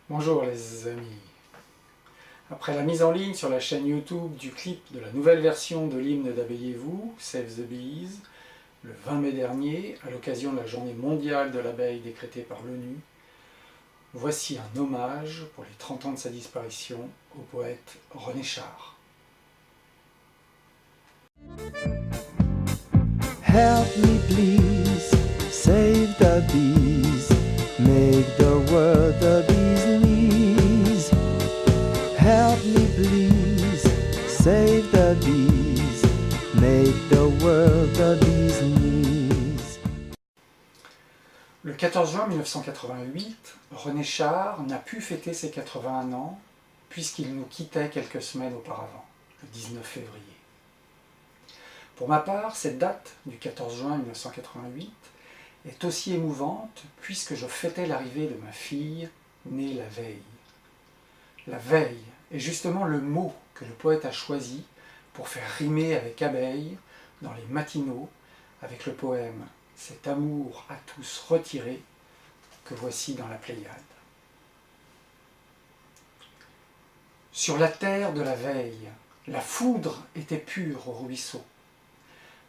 Bonjour les amis. Après la mise en ligne sur la chaîne YouTube du clip de la nouvelle version de l'hymne d'Abeillez-vous, Save the Bees, le 20 mai dernier, à l'occasion de la journée mondiale de l'abeille décrétée par l'ONU, voici un hommage pour les 30 ans de sa disparition au poète René Char. Help me please, save the bees, make the world the bee's knees. Help me please, save the bees, make the world the bee's knees. Le 14 juin 1988, René Char n'a pu fêter ses 81 ans puisqu'il nous quittait quelques semaines auparavant, le 19 février. Pour ma part, cette date du 14 juin 1988 est aussi émouvante puisque je fêtais l'arrivée de ma fille, née la veille. La veille est justement le mot que le poète a choisi pour faire rimer avec abeille dans les matinaux avec le poème « Cet amour à tous retiré » que voici dans la Pléiade. Sur la terre de la veille, la foudre était pure au ruisseau.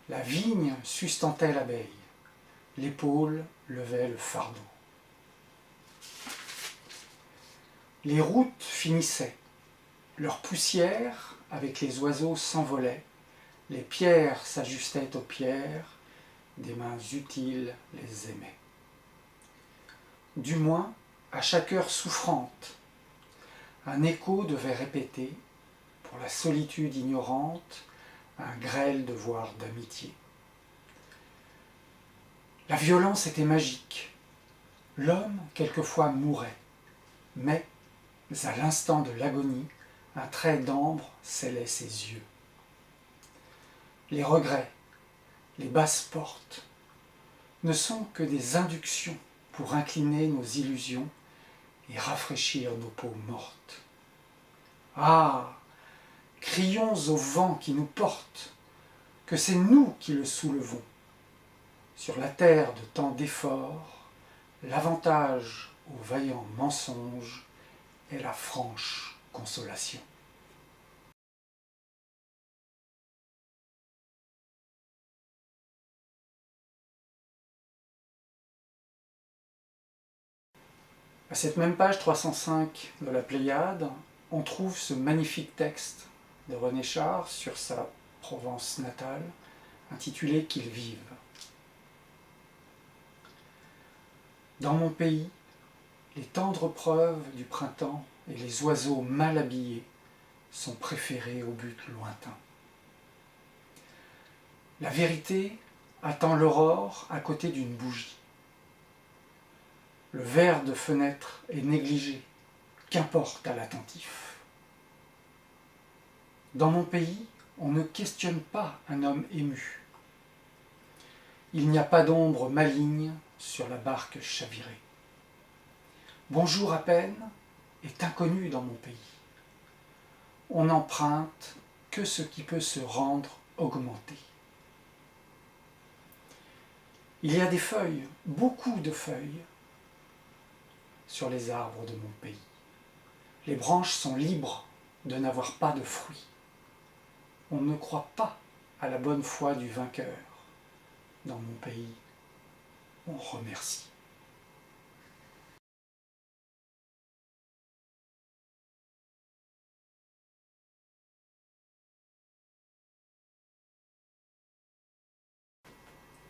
La vigne sustentait l'abeille, l'épaule levait le fardeau. Les routes finissaient, leur poussière avec les oiseaux s'envolait, les pierres s'ajustaient aux pierres, des mains utiles les aimaient. Du moins, à chaque heure souffrante, un écho devait répéter, pour la solitude ignorante, un grêle devoir d'amitié. La violence était magique. L'homme, quelquefois, mourait. Mais, à l'instant de l'agonie, un trait d'ambre scellait ses yeux. Les regrets, les basses portes, ne sont que des inductions pour incliner nos illusions et rafraîchir nos peaux mortes. Ah, crions au vent qui nous porte, que c'est nous qui le soulevons. Sur la terre de tant d'efforts, l'avantage aux vaillants mensonges est la franche consolation. À cette même page 305 de la Pléiade, on trouve ce magnifique texte de René Char sur sa Provence natale, intitulé « Qu'ils vivent ». Dans mon pays, les tendres preuves du printemps et les oiseaux mal habillés sont préférés au but lointain. La vérité attend l'aurore à côté d'une bougie. Le verre de fenêtre est négligé, qu'importe à l'attentif. Dans mon pays, on ne questionne pas un homme ému. Il n'y a pas d'ombre maligne sur la barque chavirée. Bonjour à peine est inconnu dans mon pays. On n'emprunte que ce qui peut se rendre augmenté. Il y a des feuilles, beaucoup de feuilles, sur les arbres de mon pays. Les branches sont libres de n'avoir pas de fruits. On ne croit pas à la bonne foi du vainqueur. Dans mon pays, on remercie.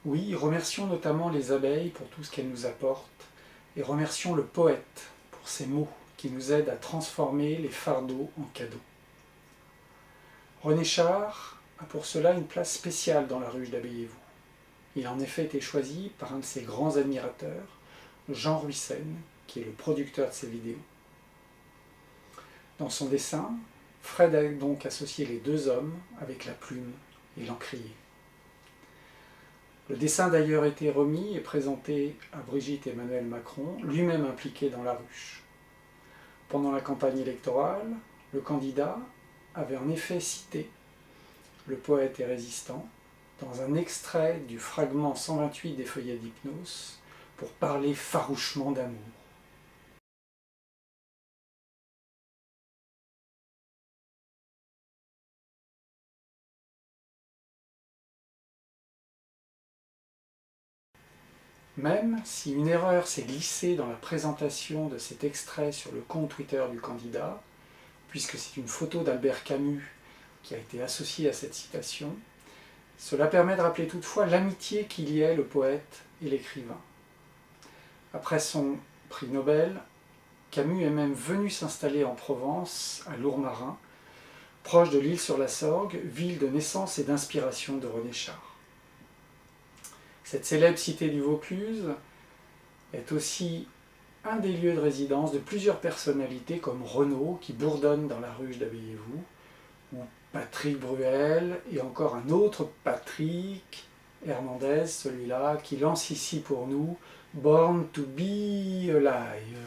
Oui, remercions notamment les abeilles pour tout ce qu'elles nous apportent, et remercions le poète pour ses mots qui nous aident à transformer les fardeaux en cadeaux. René Char a pour cela une place spéciale dans la ruche d'Abeillez-vous. Il a en effet été choisi par un de ses grands admirateurs, Jean Ruissen, qui est le producteur de ses vidéos. Dans son dessin, Fred a donc associé les deux hommes avec la plume et l'encrier. Le dessin a d'ailleurs été remis et présenté à Brigitte Emmanuel Macron, lui-même impliqué dans la ruche. Pendant la campagne électorale, le candidat avait en effet cité le poète et résistant dans un extrait du fragment 128 des Feuillets d'Hypnos pour parler farouchement d'amour. Même si une erreur s'est glissée dans la présentation de cet extrait sur le compte Twitter du candidat, puisque c'est une photo d'Albert Camus qui a été associée à cette citation, cela permet de rappeler toutefois l'amitié qui liait le poète et l'écrivain. Après son prix Nobel, Camus est même venu s'installer en Provence, à Lourmarin, proche de l'Isle-sur-la-Sorgue, ville de naissance et d'inspiration de René Char. Cette célèbre cité du Vaucluse est aussi un des lieux de résidence de plusieurs personnalités comme Renaud, qui bourdonne dans la ruche d'Abbaye-vous, ou Patrick Bruel, et encore un autre Patrick Hernandez, celui-là, qui lance ici pour nous « Born to be alive ».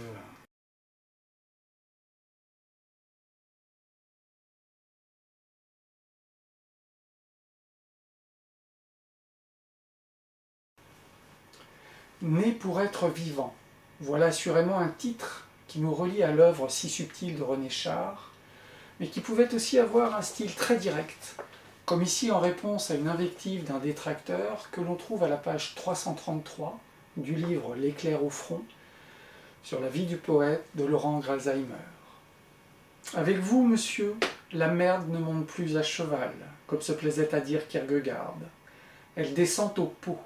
Né pour être vivant, voilà assurément un titre qui nous relie à l'œuvre si subtile de René Char, mais qui pouvait aussi avoir un style très direct, comme ici en réponse à une invective d'un détracteur que l'on trouve à la page 333 du livre L'éclair au front, sur la vie du poète de Laurent Gralsheimer. Avec vous, monsieur, la merde ne monte plus à cheval, comme se plaisait à dire Kierkegaard. Elle descend au pot.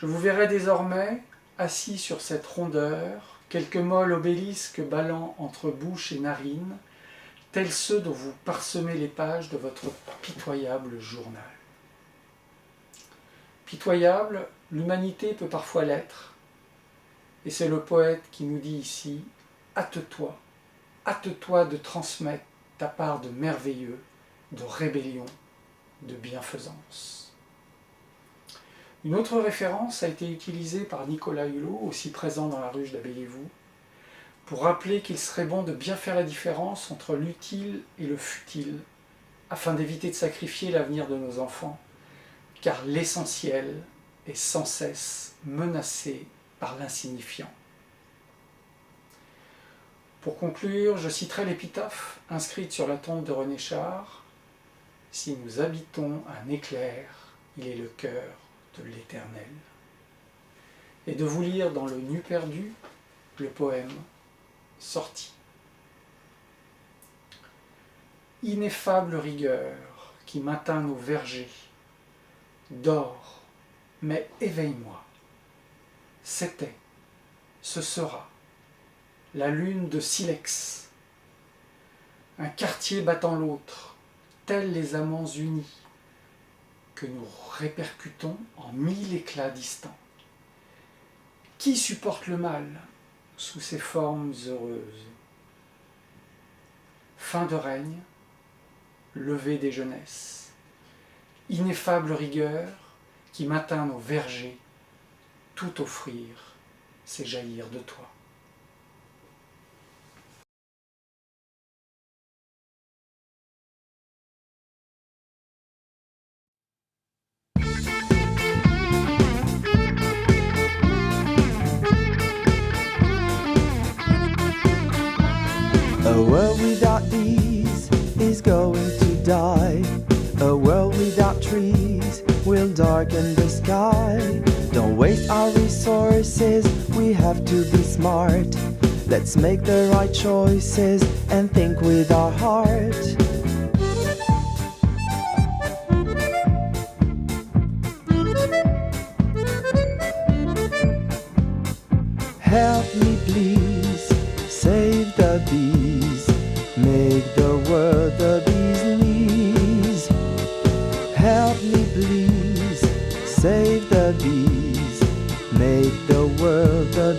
Je vous verrai désormais, assis sur cette rondeur, quelques molles obélisques ballant entre bouche et narine, tels ceux dont vous parsemez les pages de votre pitoyable journal. Pitoyable, l'humanité peut parfois l'être, et c'est le poète qui nous dit ici « hâte-toi de transmettre ta part de merveilleux, de rébellion, de bienfaisance ». Une autre référence a été utilisée par Nicolas Hulot, aussi présent dans la ruche d'Abbaye-vous, pour rappeler qu'il serait bon de bien faire la différence entre l'utile et le futile, afin d'éviter de sacrifier l'avenir de nos enfants, car l'essentiel est sans cesse menacé par l'insignifiant. Pour conclure, je citerai l'épitaphe inscrite sur la tombe de René Char. « Si nous habitons un éclair, il est le cœur de l'Éternel. » Et de vous lire dans le Nu perdu le poème Sortie. Ineffable rigueur qui maintint nos vergers, dors, mais éveille-moi. C'était, ce sera, la lune de silex, un quartier battant l'autre, tels les amants unis, que nous répercutons en 1000 éclats distants. Qui supporte le mal sous ces formes heureuses? Fin de règne, lever des jeunesses, ineffable rigueur qui maintint nos vergers, tout offrir, c'est jaillir de toi. A world without these is going to die. A world without trees will darken the sky. Don't waste our resources, we have to be smart. Let's make the right choices and think with our heart. Help me please, save the bees, make the world the bee's knees. Help me please, save the bees, make the world the